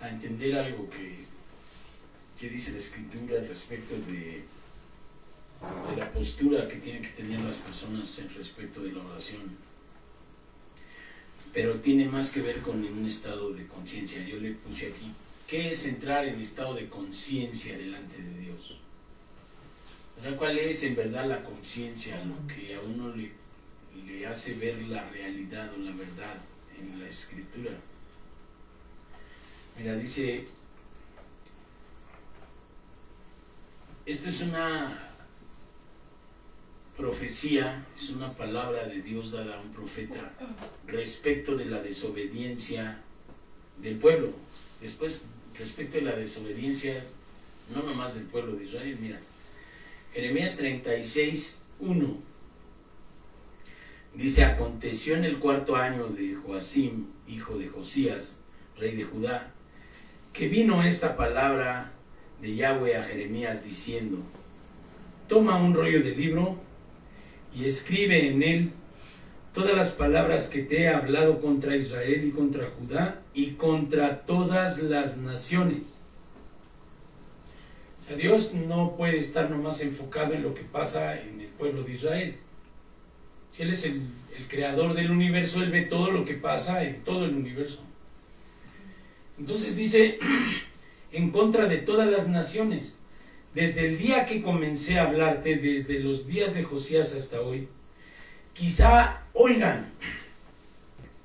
a entender algo que dice la Escritura respecto de la postura que tienen que tener las personas en respecto de la oración. Pero tiene más que ver con un estado de conciencia. Yo le puse aquí, ¿qué es entrar en estado de conciencia delante de Dios? O sea, ¿cuál es en verdad la conciencia? Lo que a uno le hace ver la realidad o la verdad en la Escritura. Mira, dice, esto es una profecía, es una palabra de Dios dada a un profeta respecto de la desobediencia del pueblo. Después, respecto de la desobediencia, no nomás del pueblo de Israel, mira, Jeremías 36:1 dice: aconteció en el 4.º año de Joacim, hijo de Josías, rey de Judá, que vino esta palabra de Yahweh a Jeremías diciendo: toma un rollo de libro y escribe en él todas las palabras que te he hablado contra Israel y contra Judá y contra todas las naciones. O sea, Dios no puede estar nomás enfocado en lo que pasa en el pueblo de Israel. Si Él es el creador del universo, Él ve todo lo que pasa en todo el universo. Entonces dice, en contra de todas las naciones, desde el día que comencé a hablarte, desde los días de Josías hasta hoy, quizá oigan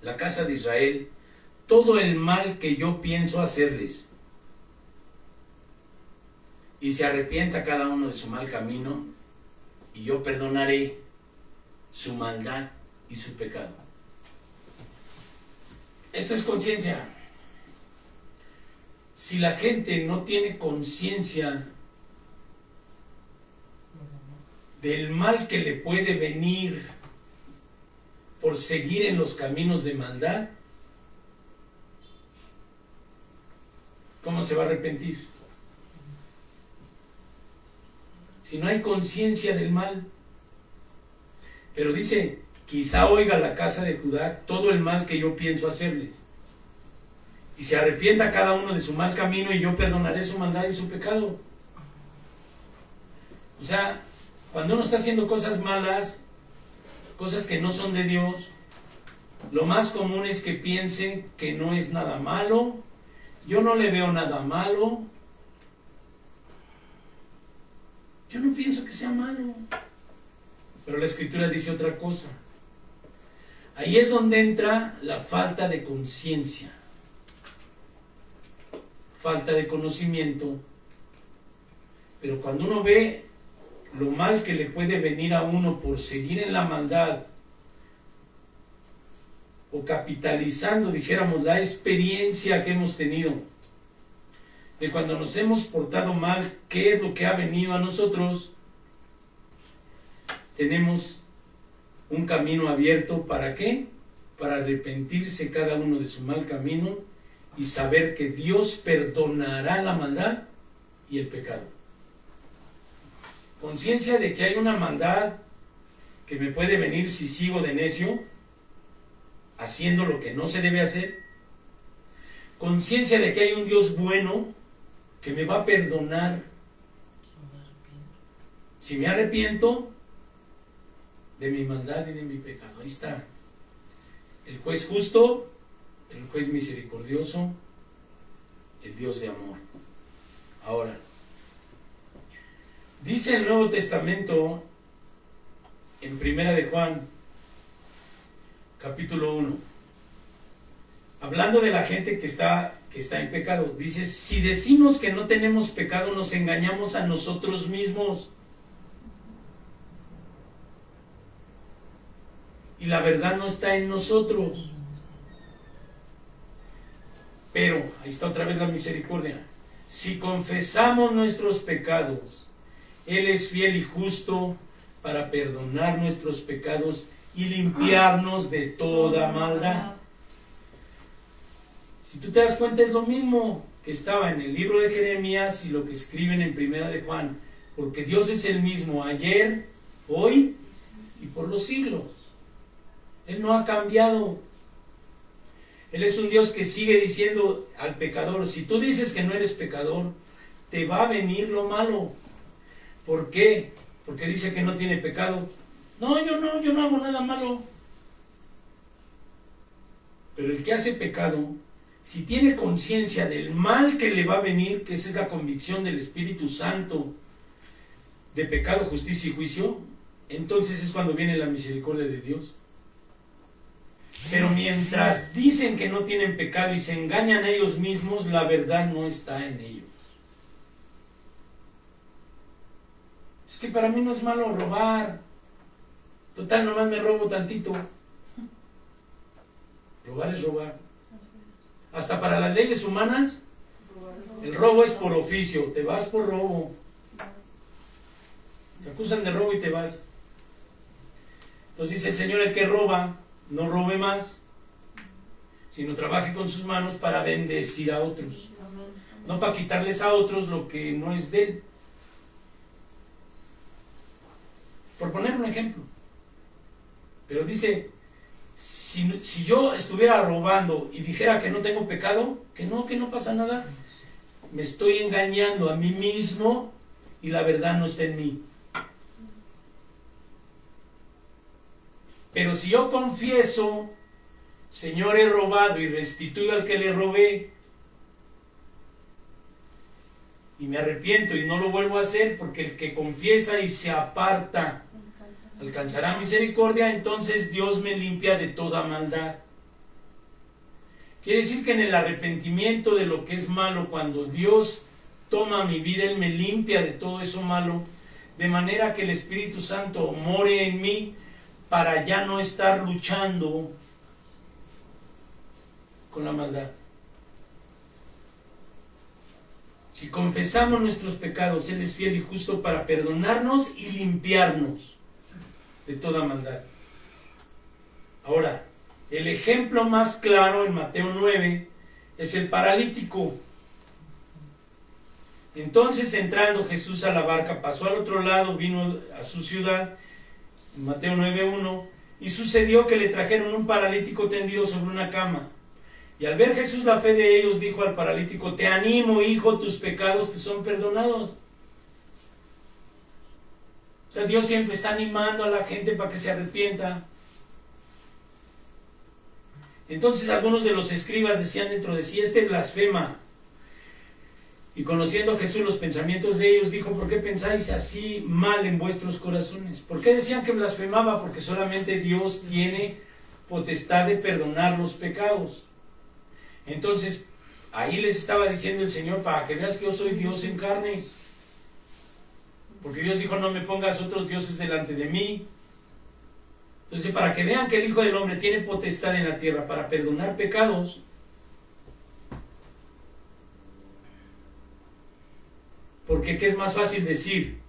la casa de Israel todo el mal que yo pienso hacerles, y se arrepienta cada uno de su mal camino, y yo perdonaré su maldad y su pecado. Esto es conciencia. Si la gente no tiene conciencia del mal que le puede venir por seguir en los caminos de maldad, ¿cómo se va a arrepentir? Si no hay conciencia del mal. Pero dice, quizá oiga la casa de Judá todo el mal que yo pienso hacerles, y se arrepienta cada uno de su mal camino, y yo perdonaré su maldad y su pecado. O sea, cuando uno está haciendo cosas malas, cosas que no son de Dios, lo más común es que piensen que no es nada malo. Yo no le veo nada malo. Yo no pienso que sea malo. Pero la Escritura dice otra cosa. Ahí es donde entra la falta de conciencia, falta de conocimiento. Pero cuando uno ve lo mal que le puede venir a uno por seguir en la maldad, o capitalizando, dijéramos, la experiencia que hemos tenido de cuando nos hemos portado mal, qué es lo que ha venido a nosotros, tenemos un camino abierto. ¿Para qué? Para arrepentirse cada uno de su mal camino y saber que Dios perdonará la maldad y el pecado. Conciencia de que hay una maldad que me puede venir si sigo de necio, haciendo lo que no se debe hacer. Conciencia de que hay un Dios bueno que me va a perdonar si me arrepiento de mi maldad y de mi pecado. Ahí está el juez justo, el juez misericordioso, el Dios de amor. Ahora, dice el Nuevo Testamento en Primera de Juan, capítulo 1, hablando de la gente que está en pecado, dice: si decimos que no tenemos pecado, nos engañamos a nosotros mismos, y la verdad no está en nosotros. Pero, ahí está otra vez la misericordia: si confesamos nuestros pecados, Él es fiel y justo para perdonar nuestros pecados y limpiarnos de toda maldad. Si tú te das cuenta, es lo mismo que estaba en el libro de Jeremías y lo que escriben en Primera de Juan, porque Dios es el mismo ayer, hoy y por los siglos. Él no ha cambiado. Él es un Dios que sigue diciendo al pecador, si tú dices que no eres pecador, te va a venir lo malo. ¿Por qué? Porque dice que no tiene pecado. No, yo no hago nada malo. Pero el que hace pecado, si tiene conciencia del mal que le va a venir, que esa es la convicción del Espíritu Santo, de pecado, justicia y juicio, entonces es cuando viene la misericordia de Dios. Pero mientras dicen que no tienen pecado y se engañan a ellos mismos, la verdad no está en ellos. Es que para mí no es malo robar. Total, nomás me robo tantito. Robar es robar. Hasta para las leyes humanas, el robo es por oficio. Te vas por robo. Te acusan de robo y te vas. Entonces dice el Señor, el que roba, no robe más, sino trabaje con sus manos para bendecir a otros. No para quitarles a otros lo que no es de él. Por poner un ejemplo. Pero dice, si yo estuviera robando y dijera que no tengo pecado, que no pasa nada, me estoy engañando a mí mismo y la verdad no está en mí. Pero si yo confieso, Señor, he robado y restituyo al que le robé, y me arrepiento y no lo vuelvo a hacer, porque el que confiesa y se aparta alcanzará misericordia, entonces Dios me limpia de toda maldad. Quiere decir que en el arrepentimiento de lo que es malo, cuando Dios toma mi vida, Él me limpia de todo eso malo, de manera que el Espíritu Santo more en mí, para ya no estar luchando con la maldad. Si confesamos nuestros pecados, Él es fiel y justo para perdonarnos y limpiarnos de toda maldad. Ahora, el ejemplo más claro en Mateo 9 es el paralítico. Entonces, entrando Jesús a la barca, pasó al otro lado, vino a su ciudad, Mateo 9:1, y sucedió que le trajeron un paralítico tendido sobre una cama. Y al ver Jesús la fe de ellos, dijo al paralítico, te animo, hijo, tus pecados te son perdonados. O sea, Dios siempre está animando a la gente para que se arrepienta. Entonces algunos de los escribas decían dentro de sí, este blasfema. Y conociendo Jesús los pensamientos de ellos, dijo, ¿por qué pensáis así mal en vuestros corazones? ¿Por qué decían que blasfemaba? Porque solamente Dios tiene potestad de perdonar los pecados. Entonces, ahí les estaba diciendo el Señor, para que veas que yo soy Dios en carne. Porque Dios dijo, no me pongas otros dioses delante de mí. Entonces, para que vean que el Hijo del Hombre tiene potestad en la tierra para perdonar pecados, porque ¿qué es más fácil decir?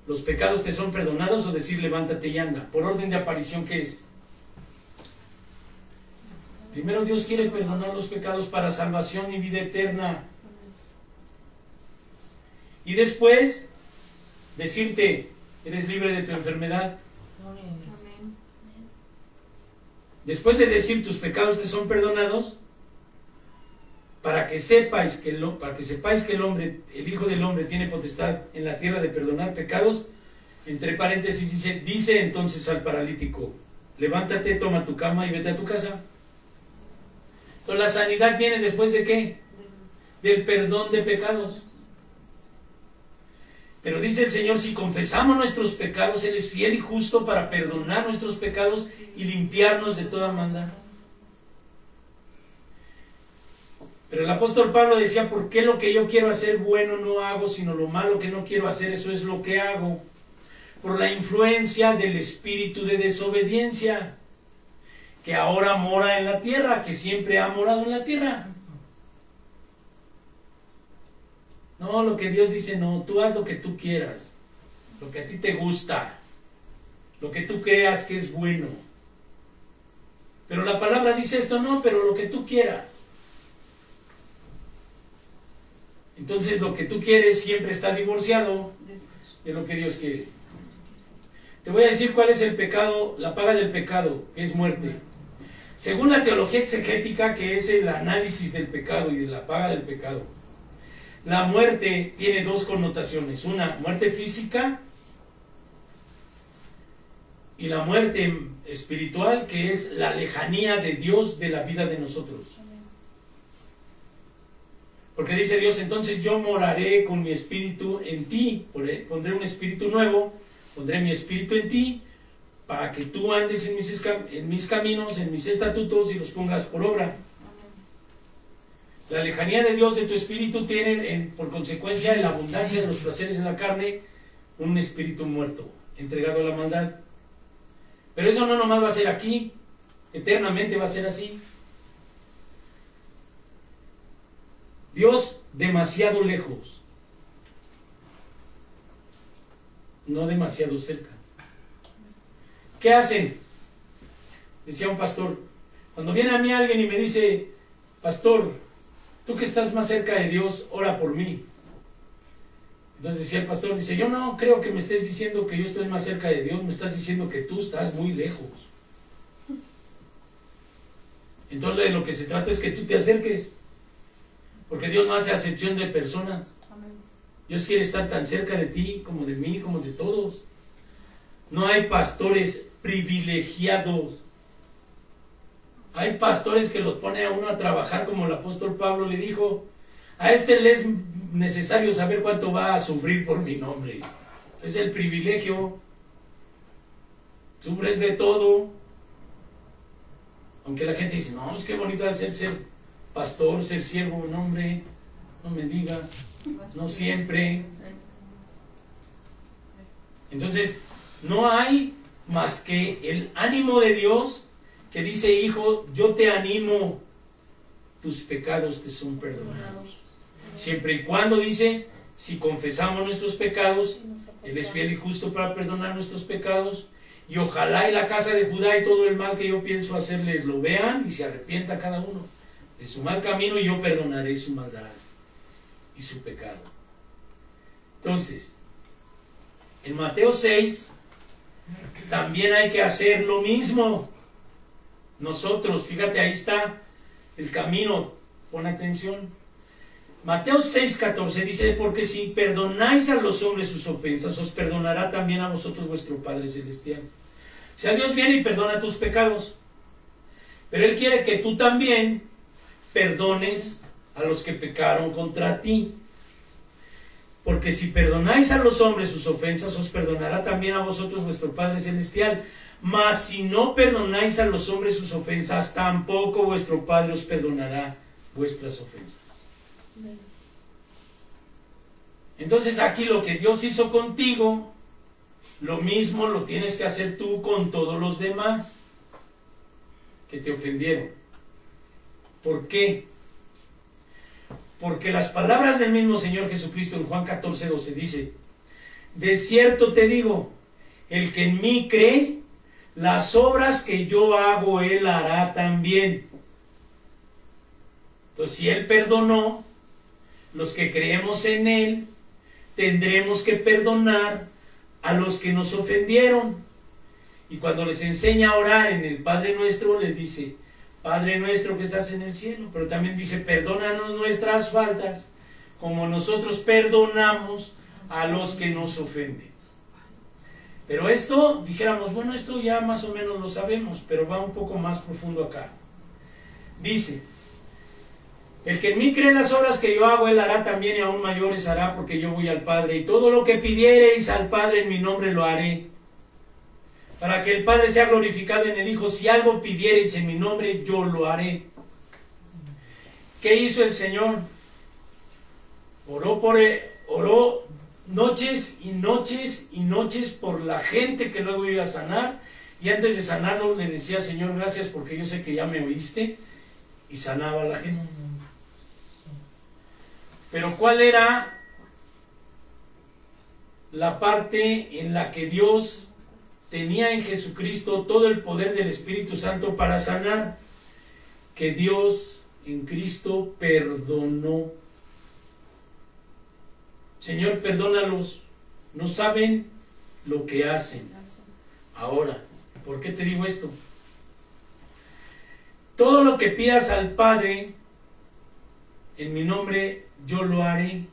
¿Los pecados te son perdonados o decir levántate y anda? Por orden de aparición, ¿qué es? Primero Dios quiere perdonar los pecados para salvación y vida eterna. Y después decirte, eres libre de tu enfermedad. Después de decir tus pecados te son perdonados, para que sepáis que el hombre, el Hijo del Hombre, tiene potestad en la tierra de perdonar pecados, entre paréntesis dice entonces al paralítico, levántate, toma tu cama y vete a tu casa. Entonces la sanidad viene después de ¿qué? Del perdón de pecados. Pero dice el Señor, si confesamos nuestros pecados, Él es fiel y justo para perdonar nuestros pecados y limpiarnos de toda maldad. Pero el apóstol Pablo decía, ¿por qué lo que yo quiero hacer bueno no hago, sino lo malo que no quiero hacer, eso es lo que hago? Por la influencia del espíritu de desobediencia, que ahora mora en la tierra, que siempre ha morado en la tierra. No, lo que Dios dice, no, tú haz lo que tú quieras, lo que a ti te gusta, lo que tú creas que es bueno. Pero la palabra dice esto, no, pero lo que tú quieras. Entonces lo que tú quieres siempre está divorciado de lo que Dios quiere. Te voy a decir cuál es el pecado, la paga del pecado, que es muerte. Según la teología exegética, que es el análisis del pecado y de la paga del pecado, la muerte tiene dos connotaciones: una, muerte física, y la muerte espiritual, que es la lejanía de Dios de la vida de nosotros. Porque dice Dios, entonces yo moraré con mi espíritu en ti, pondré un espíritu nuevo, pondré mi espíritu en ti, para que tú andes en mis caminos, en mis estatutos, y los pongas por obra. La lejanía de Dios de tu espíritu tiene, por consecuencia de la abundancia de los placeres en la carne, un espíritu muerto, entregado a la maldad. Pero eso no nomás va a ser aquí, eternamente va a ser así. Dios demasiado lejos, no demasiado cerca. ¿Qué hacen? Decía un pastor, cuando viene a mí alguien y me dice, pastor, tú que estás más cerca de Dios, ora por mí. Entonces decía el pastor, dice, yo no creo que me estés diciendo que yo estoy más cerca de Dios, me estás diciendo que tú estás muy lejos. Entonces de lo que se trata es que tú te acerques, porque Dios no hace acepción de personas. Dios quiere estar tan cerca de ti, como de mí, como de todos. No hay pastores privilegiados. Hay pastores que los pone a uno a trabajar, como el apóstol Pablo le dijo, a este le es necesario saber cuánto va a sufrir por mi nombre. Es el privilegio. Sufres de todo. Aunque la gente dice, no, es que bonito va a ser pastor, ser siervo. No, hombre, no me digas, no siempre. Entonces, no hay más que el ánimo de Dios, que dice, hijo, yo te animo, tus pecados te son perdonados. Siempre y cuando, dice, si confesamos nuestros pecados, Él es fiel y justo para perdonar nuestros pecados, y ojalá y la casa de Judá y todo el mal que yo pienso hacerles lo vean y se arrepienta cada uno de su mal camino, y yo perdonaré su maldad y su pecado. Entonces, en Mateo 6 también hay que hacer lo mismo. Nosotros, fíjate, ahí está el camino, pon atención. Mateo 6:14 dice, porque si perdonáis a los hombres sus ofensas, os perdonará también a vosotros vuestro Padre Celestial. O sea, Dios viene y perdona tus pecados, pero Él quiere que tú también perdones a los que pecaron contra ti. Porque si perdonáis a los hombres sus ofensas, os perdonará también a vosotros vuestro Padre Celestial. Mas si no perdonáis a los hombres sus ofensas, tampoco vuestro Padre os perdonará vuestras ofensas. Entonces aquí lo que Dios hizo contigo, lo mismo lo tienes que hacer tú con todos los demás que te ofendieron. ¿Por qué? Porque las palabras del mismo Señor Jesucristo en Juan 14:12 dice, de cierto te digo, el que en mí cree, las obras que yo hago, él hará también. Entonces, si Él perdonó, los que creemos en Él, tendremos que perdonar a los que nos ofendieron. Y cuando les enseña a orar en el Padre Nuestro, les dice, Padre nuestro que estás en el cielo, pero también dice, perdónanos nuestras faltas, como nosotros perdonamos a los que nos ofenden. Pero esto, dijéramos, bueno, esto ya más o menos lo sabemos, pero va un poco más profundo acá. Dice, el que en mí cree las obras que yo hago, él hará también, y aún mayores hará, porque yo voy al Padre, y todo lo que pidiereis al Padre en mi nombre lo haré, para que el Padre sea glorificado en el Hijo. Si algo pidiereis en mi nombre, yo lo haré. ¿Qué hizo el Señor? Oró noches y noches y noches por la gente que luego iba a sanar, y antes de sanarlo le decía, Señor, gracias porque yo sé que ya me oíste, y sanaba a la gente. Pero ¿cuál era la parte en la que Dios tenía en Jesucristo todo el poder del Espíritu Santo para sanar? Que Dios en Cristo perdonó. Señor, perdónalos, no saben lo que hacen. Ahora, ¿por qué te digo esto? todo lo que pidas al Padre en mi nombre, yo lo haré.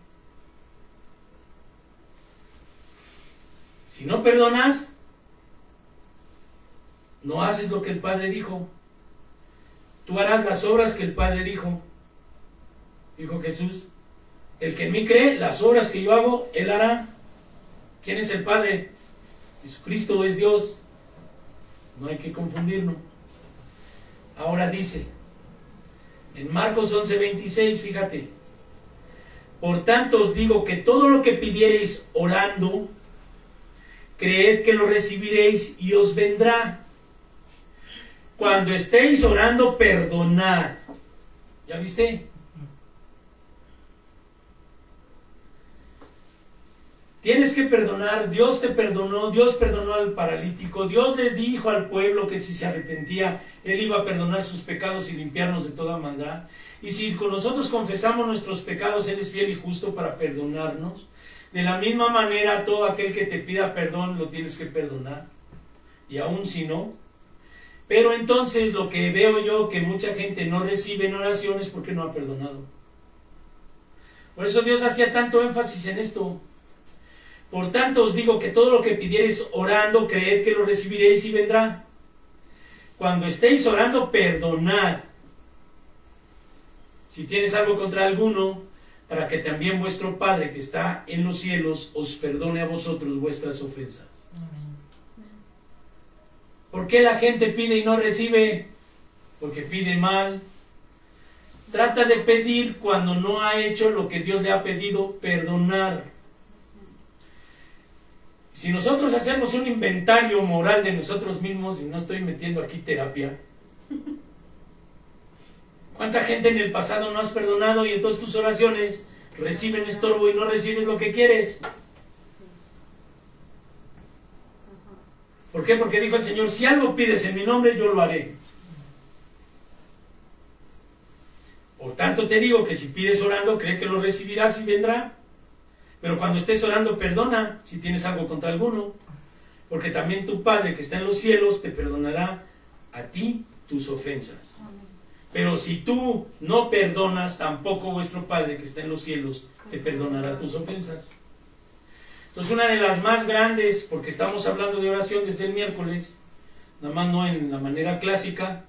Si no perdonas, no haces lo que el Padre dijo. Tú harás las obras que el Padre dijo. Dijo Jesús. El que en mí cree, las obras que yo hago, él hará. ¿Quién es el Padre? Jesucristo es Dios. No hay que confundirlo. Ahora dice, en Marcos 11:26, fíjate. Por tanto os digo que todo lo que pidiereis orando, creed que lo recibiréis y os vendrá. Cuando estéis orando, perdonad. ¿Ya viste? Tienes que perdonar. Dios te perdonó. Dios perdonó al paralítico. Dios les dijo al pueblo que si se arrepentía, Él iba a perdonar sus pecados y limpiarnos de toda maldad. Y si con nosotros confesamos nuestros pecados, Él es fiel y justo para perdonarnos. De la misma manera, todo aquel que te pida perdón, lo tienes que perdonar. Y aún si no. Pero entonces lo que veo yo, que mucha gente no recibe en oraciones porque no ha perdonado. Por eso Dios hacía tanto énfasis en esto. Por tanto os digo que todo lo que pidiereis orando, creed que lo recibiréis y vendrá. Cuando estéis orando, perdonad. Si tienes algo contra alguno, para que también vuestro Padre que está en los cielos os perdone a vosotros vuestras ofensas. ¿Por qué la gente pide y no recibe? Porque pide mal. Trata de pedir cuando no ha hecho lo que Dios le ha pedido, perdonar. Si nosotros hacemos un inventario moral de nosotros mismos, y no estoy metiendo aquí terapia, ¿cuánta gente en el pasado no has perdonado y entonces tus oraciones reciben estorbo y no recibes lo que quieres? ¿Por qué? Porque dijo el Señor, si algo pides en mi nombre, yo lo haré. Por tanto te digo que si pides orando, cree que lo recibirás y vendrá. Pero cuando estés orando, perdona si tienes algo contra alguno, porque también tu Padre que está en los cielos te perdonará a ti tus ofensas. Pero si tú no perdonas, tampoco vuestro Padre que está en los cielos te perdonará tus ofensas. Entonces, una de las más grandes, porque estamos hablando de oración desde el miércoles, nada más no en la manera clásica,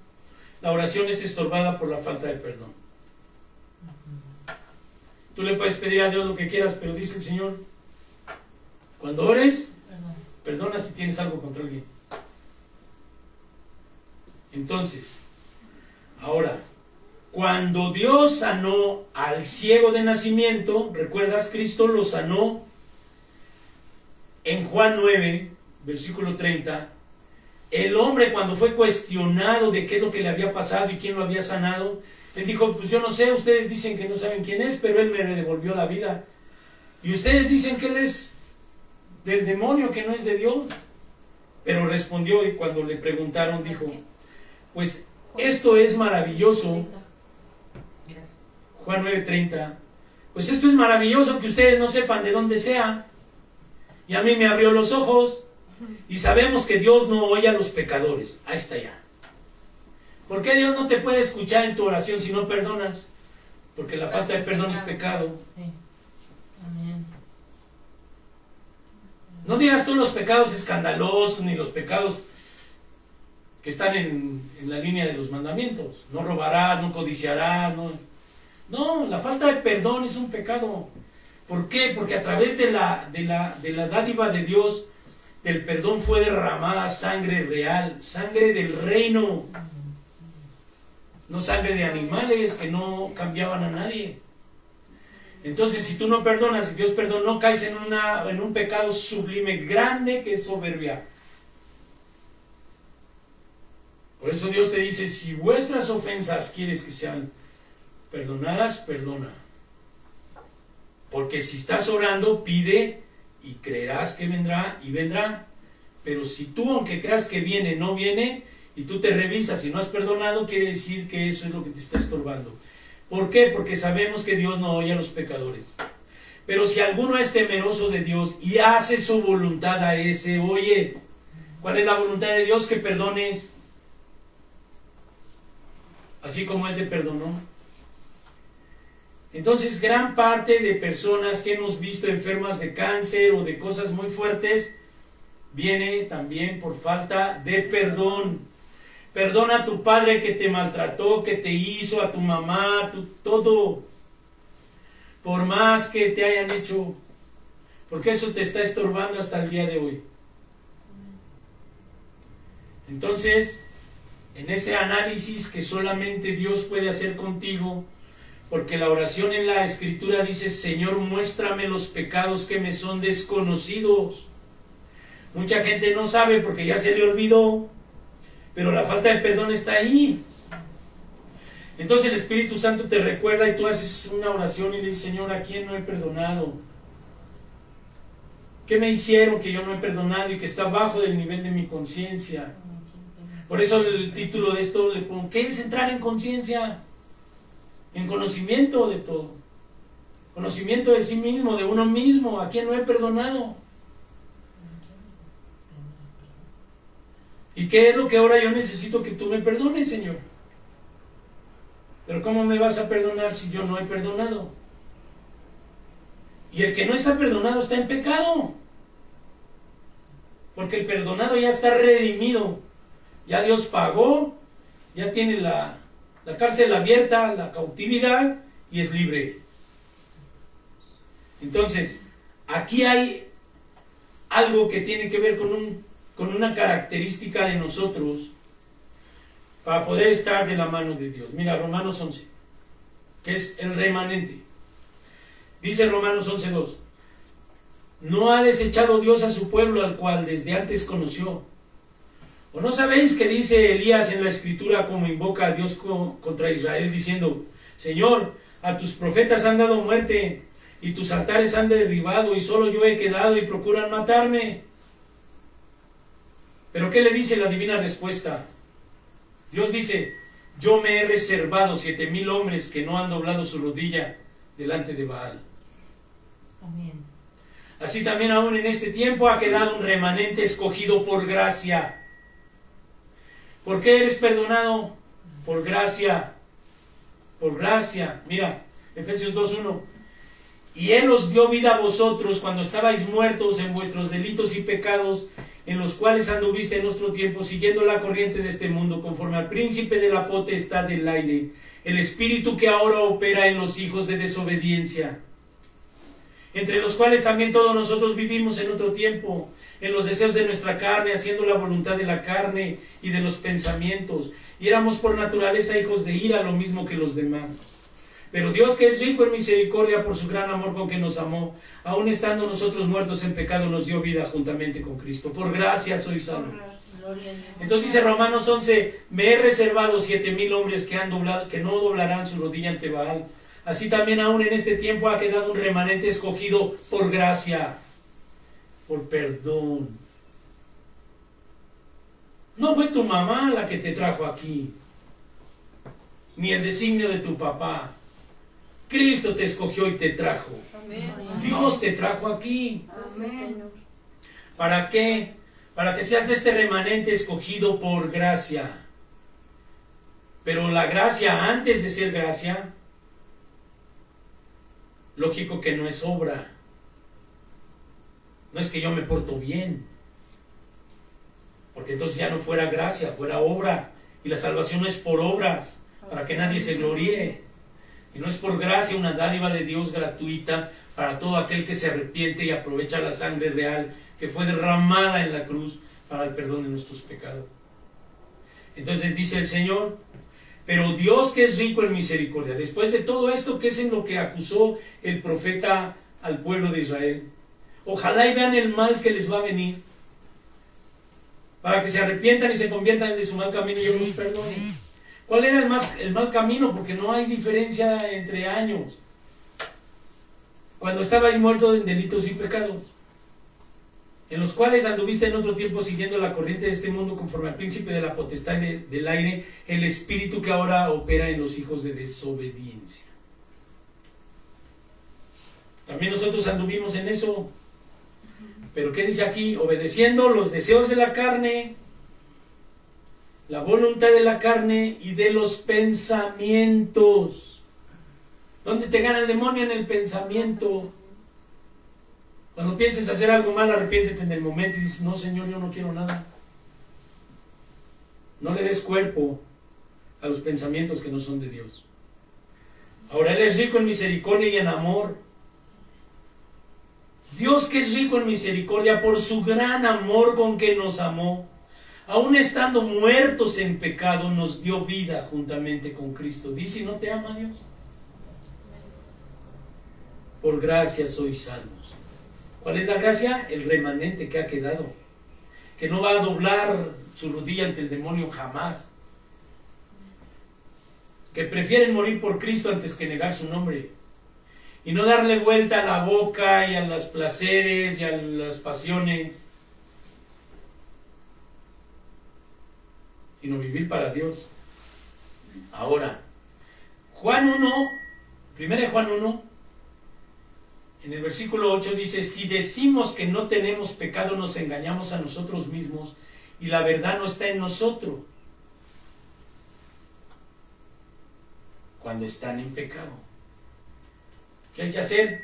la oración es estorbada por la falta de perdón. Tú le puedes pedir a Dios lo que quieras, pero dice el Señor, cuando ores, perdona si tienes algo contra alguien. Entonces, ahora, cuando Dios sanó al ciego de nacimiento, ¿recuerdas? Cristo lo sanó en Juan 9, versículo 30. El hombre, cuando fue cuestionado de qué es lo que le había pasado y quién lo había sanado, él dijo, pues yo no sé, ustedes dicen que no saben quién es, pero él me devolvió la vida. Y ustedes dicen que él es del demonio, que no es de Dios. Pero respondió, y cuando le preguntaron, dijo, pues esto es maravilloso. Juan 9:30. Pues esto es maravilloso que ustedes no sepan de dónde sea. Y a mí me abrió los ojos. Y sabemos que Dios no oye a los pecadores. Ahí está ya. ¿Por qué Dios no te puede escuchar en tu oración si no perdonas? Porque la falta de perdón es pecado. No digas tú los pecados escandalosos ni los pecados que están en la línea de los mandamientos. No robarás, no codiciarás. No, la falta de perdón es un pecado. ¿Por qué? Porque a través de la dádiva de Dios, del perdón fue derramada sangre real, sangre del reino. No sangre de animales que no cambiaban a nadie. Entonces, si tú no perdonas, si Dios perdonó, caes en un pecado sublime, grande, que es soberbia. Por eso Dios te dice, si vuestras ofensas quieres que sean perdonadas, perdona. Porque si estás orando, pide y creerás que vendrá y vendrá. Pero si tú, aunque creas que viene, no viene, y tú te revisas y no has perdonado, quiere decir que eso es lo que te está estorbando. ¿Por qué? Porque sabemos que Dios no oye a los pecadores. Pero si alguno es temeroso de Dios y hace su voluntad a ese, oye, ¿cuál es la voluntad de Dios? Que perdones. así como Él te perdonó. Entonces, gran parte de personas que hemos visto enfermas de cáncer o de cosas muy fuertes, viene también por falta de perdón. Perdona a tu padre que te maltrató, que te hizo, a tu mamá, todo. Por más que te hayan hecho, porque eso te está estorbando hasta el día de hoy. Entonces, en ese análisis que solamente Dios puede hacer contigo, porque la oración en la Escritura dice: Señor, muéstrame los pecados que me son desconocidos. Mucha gente no sabe porque ya se le olvidó, pero la falta de perdón está ahí. Entonces el Espíritu Santo te recuerda y tú haces una oración y le dices: Señor, ¿a quién no he perdonado? ¿Qué me hicieron que yo no he perdonado y que está bajo del nivel de mi conciencia? Por eso el título de esto le pongo: ¿qué es entrar en conciencia? En conocimiento de todo. Conocimiento de sí mismo, de uno mismo. ¿A quién no he perdonado? ¿Y qué es lo que ahora yo necesito que tú me perdones, Señor? Pero ¿cómo me vas a perdonar si yo no he perdonado? Y el que no está perdonado está en pecado. Porque el perdonado ya está redimido. Ya Dios pagó, ya tiene la cárcel abierta, la cautividad, y es libre. Entonces, aquí hay algo que tiene que ver con una característica de nosotros para poder estar de la mano de Dios. Mira, Romanos 11, que es el remanente. Dice Romanos 11:2: no ha desechado Dios a su pueblo, al cual desde antes conoció. ¿O no sabéis que dice Elías en la Escritura, como invoca a Dios contra Israel, diciendo: Señor, a tus profetas han dado muerte, y tus altares han derribado, y solo yo he quedado, y procuran matarme? ¿Pero qué le dice la divina respuesta? Dios dice: yo me he reservado 7,000 hombres que no han doblado su rodilla delante de Baal. Amén. Así también aún en este tiempo ha quedado un remanente escogido por gracia. ¿Por qué eres perdonado? Por gracia. Por gracia. Mira, Efesios 2:1. Y Él os dio vida a vosotros cuando estabais muertos en vuestros delitos y pecados, en los cuales anduviste en nuestro tiempo, siguiendo la corriente de este mundo, conforme al príncipe de la potestad del aire, el espíritu que ahora opera en los hijos de desobediencia, entre los cuales también todos nosotros vivimos en otro tiempo, en los deseos de nuestra carne, haciendo la voluntad de la carne y de los pensamientos, y éramos por naturaleza hijos de ira, lo mismo que los demás. Pero Dios, que es rico en misericordia por su gran amor con que nos amó, aun estando nosotros muertos en pecado, nos dio vida juntamente con Cristo. Por gracia sois salvos. Entonces dice Romanos 11: me he reservado 7,000 hombres que no doblarán su rodilla ante Baal. Así también aún en este tiempo ha quedado un remanente escogido por gracia, por perdón. No fue tu mamá la que te trajo aquí, ni el designio de tu papá. Cristo te escogió y te trajo. Amén. Dios te trajo aquí. Amén. ¿Para qué? Para que seas de este remanente escogido por gracia. Pero la gracia, antes de ser gracia, lógico que no es obra. No es que yo me porto bien, porque entonces ya no fuera gracia, fuera obra. Y la salvación no es por obras, para que nadie se gloríe. Y no es por gracia, una dádiva de Dios gratuita para todo aquel que se arrepiente y aprovecha la sangre real que fue derramada en la cruz para el perdón de nuestros pecados. Entonces dice el Señor: pero Dios, que es rico en misericordia, después de todo esto, que es en lo que acusó el profeta al pueblo de Israel, ojalá y vean el mal que les va a venir, para que se arrepientan y se conviertan de su mal camino y yo los perdone. ¿Cuál era el mal camino? Porque no hay diferencia entre años. Cuando estabais muertos en delitos y pecados, en los cuales anduviste en otro tiempo siguiendo la corriente de este mundo, conforme al príncipe de la potestad del aire, el espíritu que ahora opera en los hijos de desobediencia. También nosotros anduvimos en eso. Pero ¿qué dice aquí? Obedeciendo los deseos de la carne La voluntad de la carne y de los pensamientos. ¿Dónde te gana el demonio? En el pensamiento. Cuando pienses hacer algo mal, arrepiéntete en el momento y dices, no, Señor, yo no quiero nada. No le des cuerpo a los pensamientos que no son de Dios. Ahora Él es rico en misericordia y en amor. Dios, que es rico en misericordia por su gran amor con que nos amó, aun estando muertos en pecado, nos dio vida juntamente con Cristo. Dice, ¿no te ama Dios? Por gracia sois salvos. ¿Cuál es la gracia? El remanente que ha quedado, que no va a doblar su rodilla ante el demonio jamás, que prefieren morir por Cristo antes que negar su nombre y no darle vuelta a la boca y a los placeres y a las pasiones, sino vivir para Dios. Ahora, Juan 1, 1 Juan 1, en el versículo 8 dice, si decimos que no tenemos pecado, nos engañamos a nosotros mismos y la verdad no está en nosotros. Cuando están en pecado, ¿qué hay que hacer?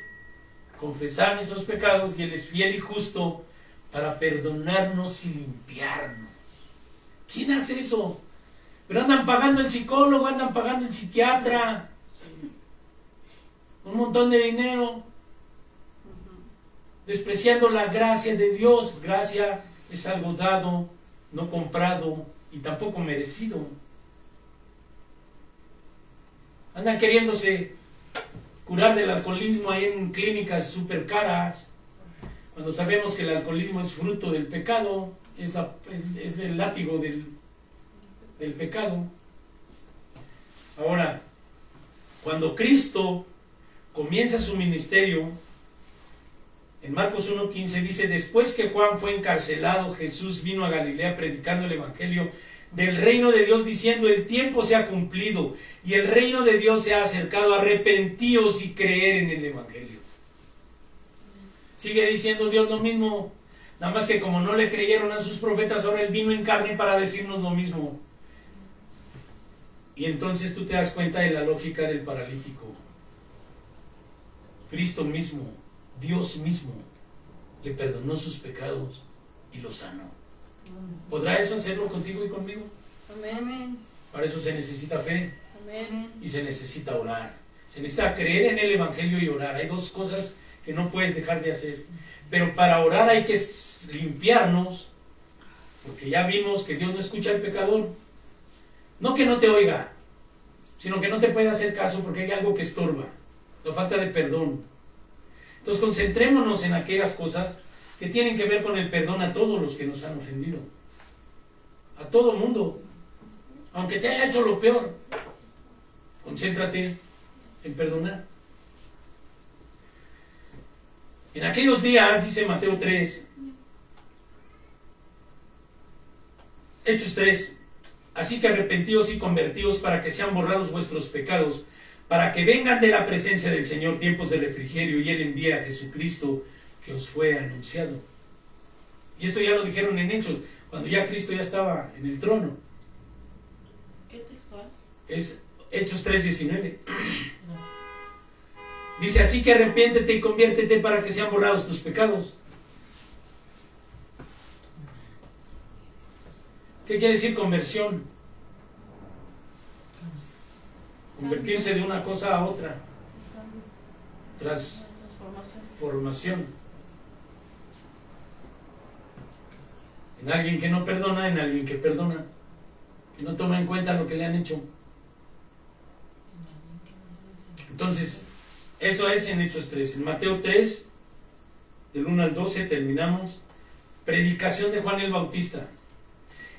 Confesar nuestros pecados y Él es fiel y justo para perdonarnos y limpiarnos. ¿Quién hace eso? Pero andan pagando el psicólogo, andan pagando el psiquiatra, un montón de dinero, despreciando la gracia de Dios. Gracia es algo dado, no comprado y tampoco merecido. Andan queriéndose curar del alcoholismo ahí en clínicas súper caras, cuando sabemos que el alcoholismo es fruto del pecado, es del látigo del pecado. Ahora, cuando Cristo comienza su ministerio, en Marcos 1:15 dice, después que Juan fue encarcelado, Jesús vino a Galilea predicando el evangelio del reino de Dios, diciendo, el tiempo se ha cumplido y el reino de Dios se ha acercado, arrepentíos y creer en el evangelio. Sigue diciendo Dios lo mismo, nada más que como no le creyeron a sus profetas, ahora Él vino en carne para decirnos lo mismo. Y entonces tú te das cuenta de la lógica del paralítico. Cristo mismo, Dios mismo, le perdonó sus pecados y los sanó. ¿Podrá eso hacerlo contigo y conmigo? Amén. Para eso se necesita fe. Amén. Y se necesita orar. Se necesita creer en el evangelio y orar. Hay dos cosas que no puedes dejar de hacer. Pero para orar hay que limpiarnos, porque ya vimos que Dios no escucha al pecador. No que no te oiga, sino que no te puede hacer caso porque hay algo que estorba, la falta de perdón. Entonces concentrémonos en aquellas cosas que tienen que ver con el perdón a todos los que nos han ofendido. A todo mundo. Aunque te haya hecho lo peor, concéntrate en perdonar. En aquellos días, dice Mateo 3, Hechos 3, así que arrepentíos y convertíos para que sean borrados vuestros pecados, para que vengan de la presencia del Señor tiempos de refrigerio y Él envíe a Jesucristo que os fue anunciado. Y esto ya lo dijeron en Hechos, cuando ya Cristo ya estaba en el trono. ¿Qué texto es? Es Hechos 3:19. Dice, así que arrepiéntete y conviértete para que sean borrados tus pecados. ¿Qué quiere decir conversión? Convertirse de una cosa a otra. Transformación. En alguien que no perdona, en alguien que perdona. Que no toma en cuenta lo que le han hecho. Entonces, eso es en Hechos 3. En Mateo 3, del 1 al 12, terminamos. Predicación de Juan el Bautista.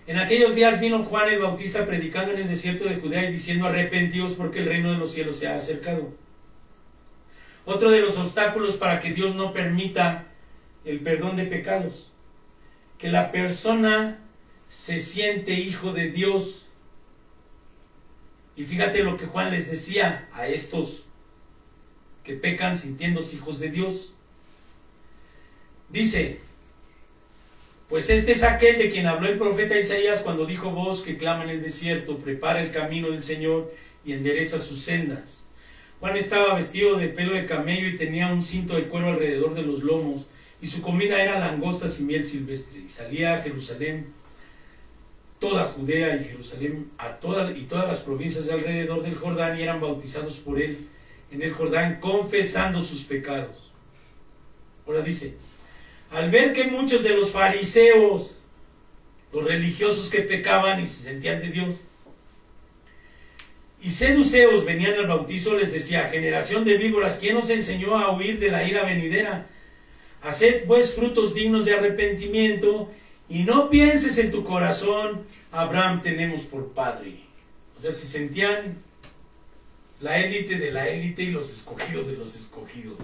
En aquellos días vino Juan el Bautista predicando en el desierto de Judea y diciendo, arrepentíos porque el reino de los cielos se ha acercado. Otro de los obstáculos para que Dios no permita el perdón de pecados, que la persona se siente hijo de Dios. Y fíjate lo que Juan les decía a estos que pecan sintiéndose hijos de Dios. Dice, Pues este es aquel de quien habló el profeta Isaías cuando dijo: voz que clama en el desierto, prepara el camino del Señor y endereza sus sendas. Juan estaba vestido de pelo de camello y tenía un cinto de cuero alrededor de los lomos, y su comida era langostas y miel silvestre. Y salía a Jerusalén, toda Judea y Jerusalén, y todas las provincias de alrededor del Jordán, y eran bautizados por él en el Jordán, confesando sus pecados. Ahora dice: al ver que muchos de los fariseos, los religiosos que pecaban y se sentían de Dios, y seduceos venían al bautizo, les decía: generación de víboras, ¿quién os enseñó a huir de la ira venidera? Haced pues frutos dignos de arrepentimiento, y no pienses en tu corazón: Abraham tenemos por padre. O sea, se sentían la élite de la élite y los escogidos de los escogidos.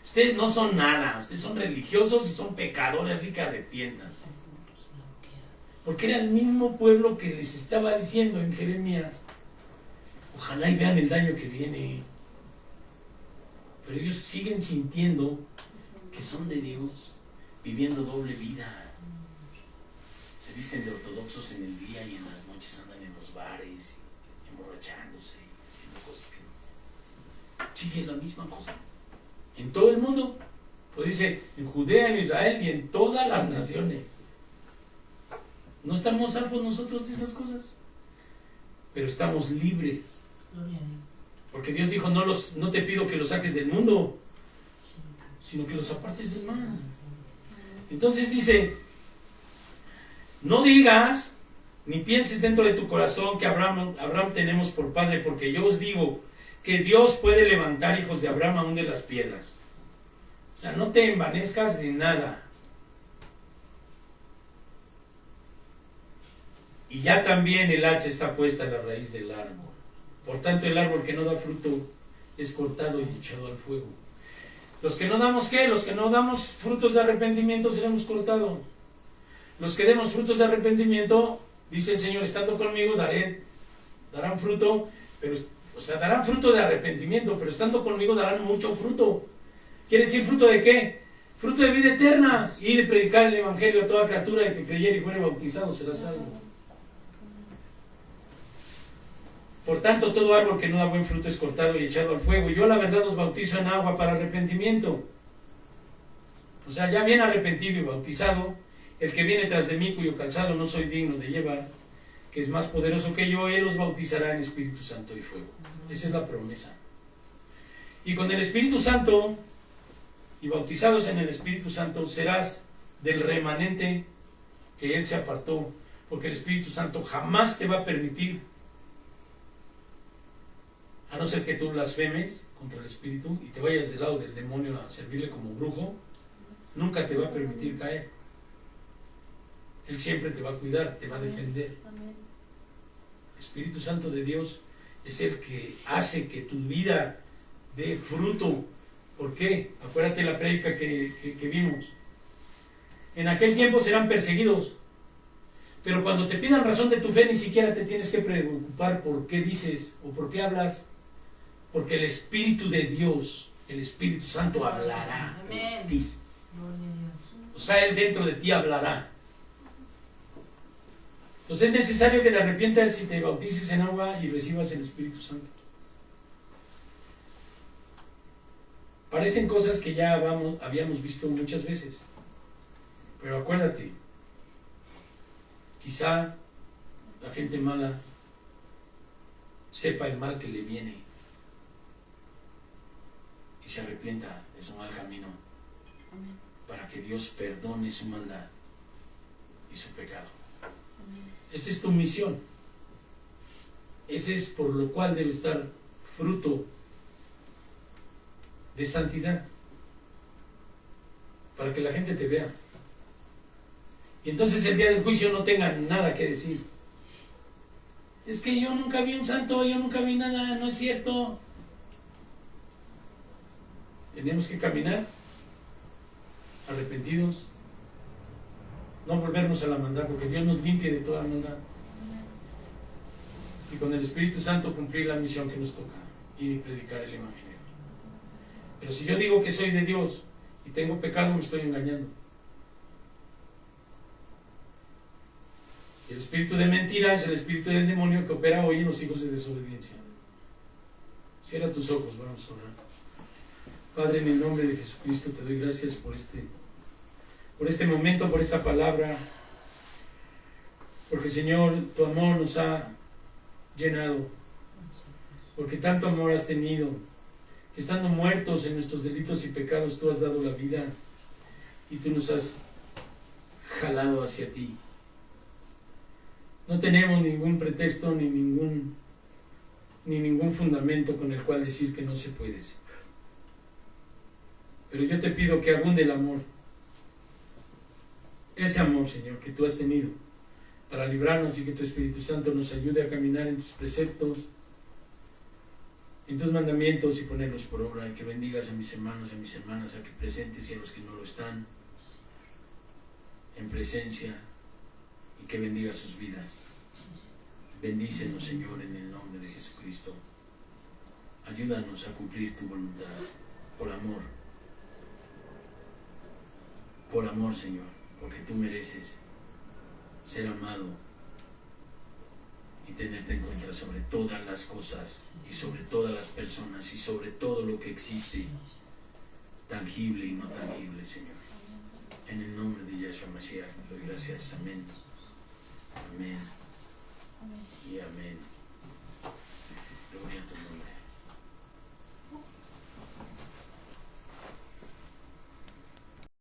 Ustedes no son nada, ustedes son religiosos y son pecadores, así que arrepiéntanse. Porque era el mismo pueblo que les estaba diciendo en Jeremías: ojalá y vean el daño que viene. Pero ellos siguen sintiendo que son de Dios, viviendo doble vida. Se visten de ortodoxos en el día y en las noches andan en los bares, emborrachándose y haciendo cosas que no. Sigue la misma cosa en todo el mundo. Pues dice: en Judea, en Israel y en todas las naciones. No estamos salvos nosotros de esas cosas, pero estamos libres. Porque Dios dijo: no te pido que los saques del mundo, sino que los apartes del mal. Entonces dice: no digas ni pienses dentro de tu corazón que Abraham tenemos por padre, porque yo os digo que Dios puede levantar hijos de Abraham aún de las piedras. O sea, no te envanezcas de nada. Y ya también el hacha está puesta en la raíz del árbol. Por tanto, el árbol que no da fruto es cortado y echado al fuego. Los que no damos, ¿qué? Los que no damos frutos de arrepentimiento seremos cortados. Los que demos frutos de arrepentimiento, dice el Señor: estando conmigo darán fruto, pero, o sea, darán fruto de arrepentimiento, pero estando conmigo darán mucho fruto. ¿Quiere decir fruto de qué? Fruto de vida eterna, y de predicar el evangelio a toda criatura, y que creyere y fuere bautizado será salvo. Por tanto, todo árbol que no da buen fruto es cortado y echado al fuego. Y yo, la verdad, os bautizo en agua para arrepentimiento. O sea, ya bien arrepentido y bautizado, el que viene tras de mí, cuyo calzado no soy digno de llevar, que es más poderoso que yo, él os bautizará en Espíritu Santo y fuego. Esa es la promesa. Y con el Espíritu Santo, y bautizados en el Espíritu Santo, serás del remanente que él se apartó, porque el Espíritu Santo jamás te va a permitir, a no ser que tú blasfemes contra el Espíritu y te vayas del lado del demonio a servirle como brujo, nunca te va a permitir caer. Él siempre te va a cuidar, te va a defender. El Espíritu Santo de Dios es el que hace que tu vida dé fruto. ¿Por qué? Acuérdate la prédica que vimos. En aquel tiempo serán perseguidos, pero cuando te pidan razón de tu fe, ni siquiera te tienes que preocupar por qué dices o por qué hablas, porque el Espíritu de Dios, el Espíritu Santo, hablará por ti. O sea, Él dentro de ti hablará. Entonces es necesario que te arrepientas y te bautices en agua y recibas el Espíritu Santo. Parecen cosas que ya habíamos visto muchas veces, pero acuérdate, quizá la gente mala sepa el mal que le viene y se arrepienta de su mal camino para que Dios perdone su maldad y su pecado. Esa es tu misión. Ese es por lo cual debe estar fruto de santidad, para que la gente te vea y entonces el día del juicio no tengan nada que decir. Es que yo nunca vi un santo, yo nunca vi nada, no es cierto. Tenemos que caminar arrepentidos, no volvernos a la maldad, porque Dios nos limpia de toda maldad, y con el Espíritu Santo cumplir la misión que nos toca y predicar el evangelio. Pero si yo digo que soy de Dios y tengo pecado, me estoy engañando. Y el espíritu de mentira es el espíritu del demonio que opera hoy en los hijos de desobediencia. Cierra tus ojos, vamos a orar. Padre, en el nombre de Jesucristo te doy gracias por este momento, por esta palabra, porque Señor, tu amor nos ha llenado, porque tanto amor has tenido, que estando muertos en nuestros delitos y pecados, tú has dado la vida y tú nos has jalado hacia ti. No tenemos ningún pretexto ni ningún fundamento con el cual decir que no se puede. Pero yo te pido que abunde el amor, ese amor, Señor, que tú has tenido para librarnos, y que tu Espíritu Santo nos ayude a caminar en tus preceptos, en tus mandamientos y ponerlos por obra, y que bendigas a mis hermanos y a mis hermanas aquí presentes y a los que no lo están en presencia, y que bendiga sus vidas. Bendícenos, Señor, en el nombre de Jesucristo. Ayúdanos a cumplir tu voluntad por amor. Por amor, Señor, porque tú mereces ser amado y tenerte en cuenta sobre todas las cosas y sobre todas las personas y sobre todo lo que existe, tangible y no tangible, Señor. En el nombre de Yahshua Mashiach te doy gracias. Amén. Amén. Y amén.